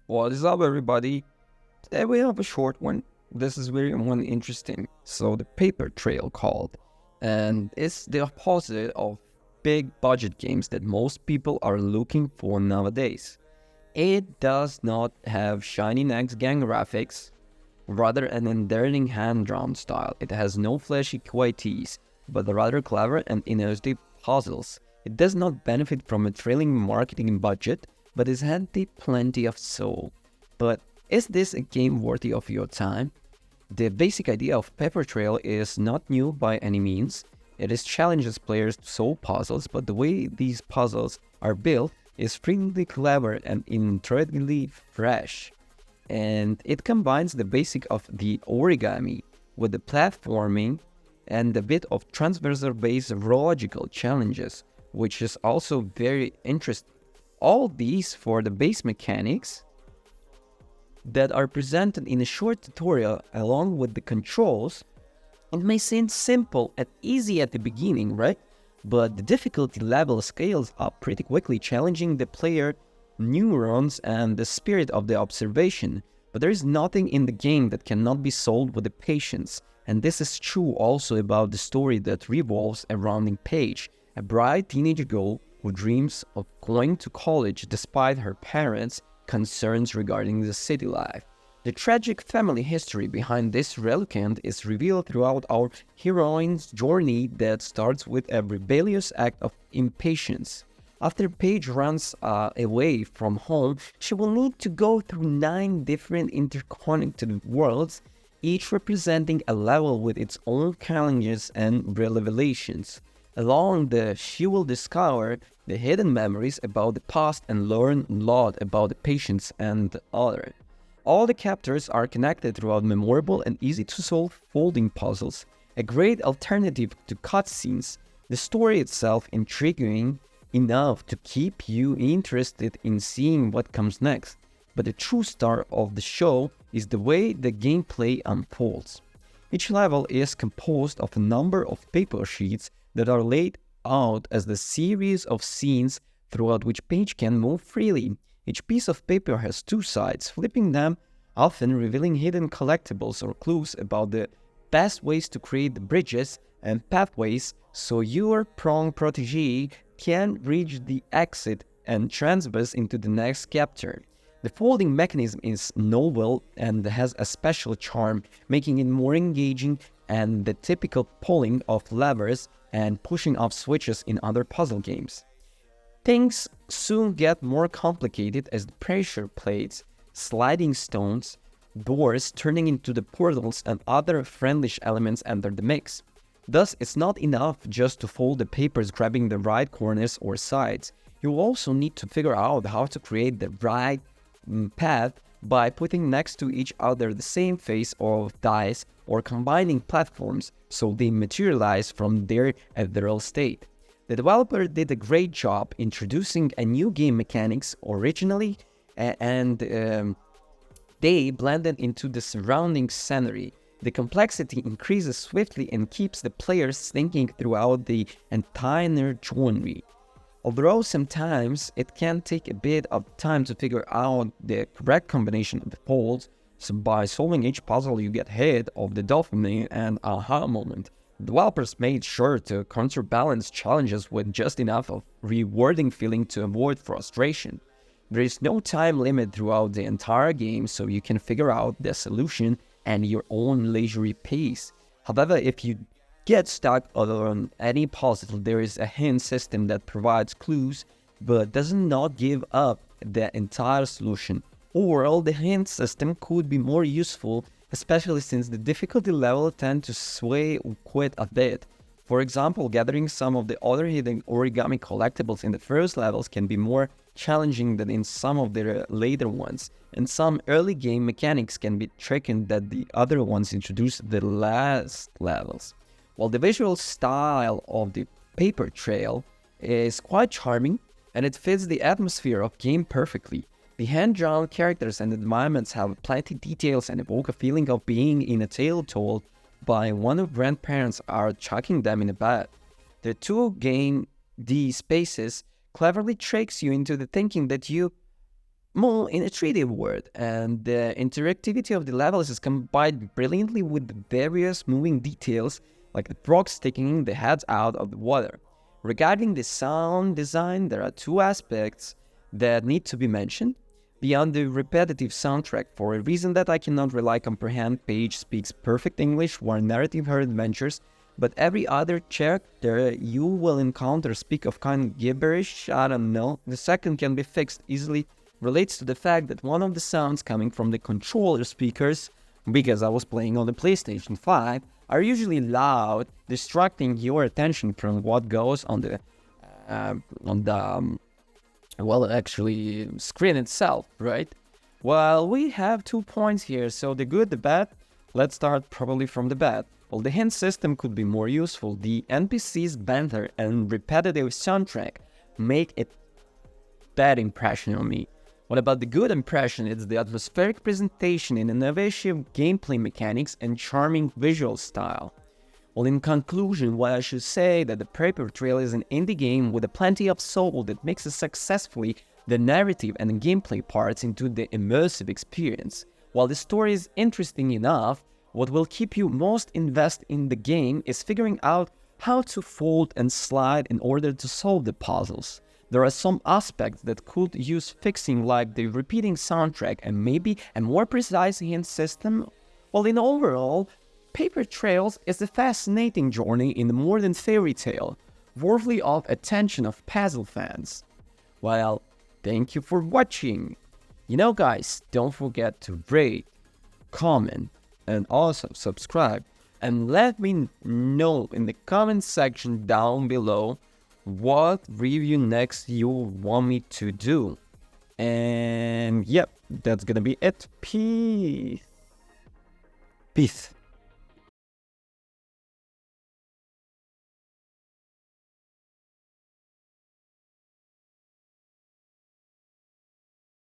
What is up, everybody? Today we have a short one. This is very one interesting. So the paper trail called, and it's the opposite of big budget games that most people are looking for nowadays. It does not have shiny next gang graphics, rather an endearing hand-drawn style. It has no flashy QITs, but rather clever and innovative puzzles. It does not benefit from a trailing marketing budget, but has had plenty of soul. But is this a game worthy of your time? The basic idea of Paper Trail is not new by any means. It is challenges players to solve puzzles, but the way these puzzles are built is frequently clever and intriguingly fresh. And it combines the basic of the origami with the platforming and a bit of transversal-based logical challenges, which is also very interesting. All these for the base mechanics that are presented in a short tutorial along with the controls. It may seem simple and easy at the beginning, right? But the difficulty level scales up pretty quickly, challenging the player neurons and the spirit of the observation. But there is nothing in the game that cannot be solved with the patience. And this is true also about the story that revolves around Paige, a bright teenage girl who dreams of going to college despite her parents' concerns regarding the city life. The tragic family history behind this reluctant is revealed throughout our heroine's journey that starts with a rebellious act of impatience. After Paige runs away from home, she will need to go through 9 different interconnected worlds, each representing a level with its own challenges and revelations. She will discover the hidden memories about the past and learn a lot about the patience and others. All the chapters are connected throughout memorable and easy-to-solve folding puzzles, a great alternative to cutscenes. The story itself intriguing enough to keep you interested in seeing what comes next. But the true star of the show is the way the gameplay unfolds. Each level is composed of a number of paper sheets that are laid out as the series of scenes throughout which Paige can move freely. Each piece of paper has 2 sides, flipping them often revealing hidden collectibles or clues about the best ways to create the bridges and pathways so your protégé can reach the exit and transverse into the next chapter. The folding mechanism is novel and has a special charm, making it more engaging than the typical pulling of levers and pushing off switches in other puzzle games. Things soon get more complicated as the pressure plates, sliding stones, doors turning into the portals and other friendlish elements enter the mix. Thus, it's not enough just to fold the papers grabbing the right corners or sides. You also need to figure out how to create the right path by putting next to each other the same face of dice or combining platforms so they materialize from their ethereal state. The developer did a great job introducing a new game mechanics originally and they blended into the surrounding scenery. The complexity increases swiftly and keeps the players thinking throughout the entire journey. Although sometimes it can take a bit of time to figure out the correct combination of the folds, so by solving each puzzle you get hit of the dopamine and aha moment. The developers made sure to counterbalance challenges with just enough of rewarding feeling to avoid frustration. There is no time limit throughout the entire game, so you can figure out the solution at your own leisurely pace. However, if you get stuck on any puzzle, there is a hint system that provides clues but does not give up the entire solution. Overall, the hint system could be more useful, especially since the difficulty level tend to sway quite a bit. For example, gathering some of the other hidden origami collectibles in the first levels can be more challenging than in some of the later ones, and some early game mechanics can be tricky that the other ones introduced the last levels. While the visual style of the paper trail is quite charming and it fits the atmosphere of game perfectly, the hand-drawn characters and environments have plenty details and evoke a feeling of being in a tale told by one of grandparents are chucking them in a bed. The 2D spaces cleverly tricks you into the thinking that you more in a 3D world, and the interactivity of the levels is combined brilliantly with the various moving details, like the frogs sticking their heads out of the water. Regarding the sound design, there are two aspects that need to be mentioned. Beyond the repetitive soundtrack, for a reason that I cannot really comprehend, Paige speaks perfect English while narrating her adventures, but every other character you will encounter speak of kind of gibberish, I don't know. The second can be fixed easily, relates to the fact that one of the sounds coming from the controller speakers, because I was playing on the PlayStation 5, are usually loud, distracting your attention from what goes on the screen itself, right? Well, we have 2 points here, so the good, the bad. Let's start probably from the bad. Well, the hint system could be more useful. The NPC's banter and repetitive soundtrack make a bad impression on me. What about the good impression? It's the atmospheric presentation and innovative gameplay mechanics and charming visual style. Well, in conclusion, what I should say that the Paper Trail is an indie game with a plenty of soul that mixes successfully the narrative and the gameplay parts into the immersive experience. While the story is interesting enough, what will keep you most invested in the game is figuring out how to fold and slide in order to solve the puzzles. There are some aspects that could use fixing, like the repeating soundtrack and maybe a more precise hint system. While in overall, Paper Trails is a fascinating journey in the modern fairy tale, worthy of attention of puzzle fans. Well, thank you for watching. Guys, don't forget to rate, comment, and also subscribe. And let me know in the comment section down below what review next you want me to do. And yep, that's gonna be it. Peace.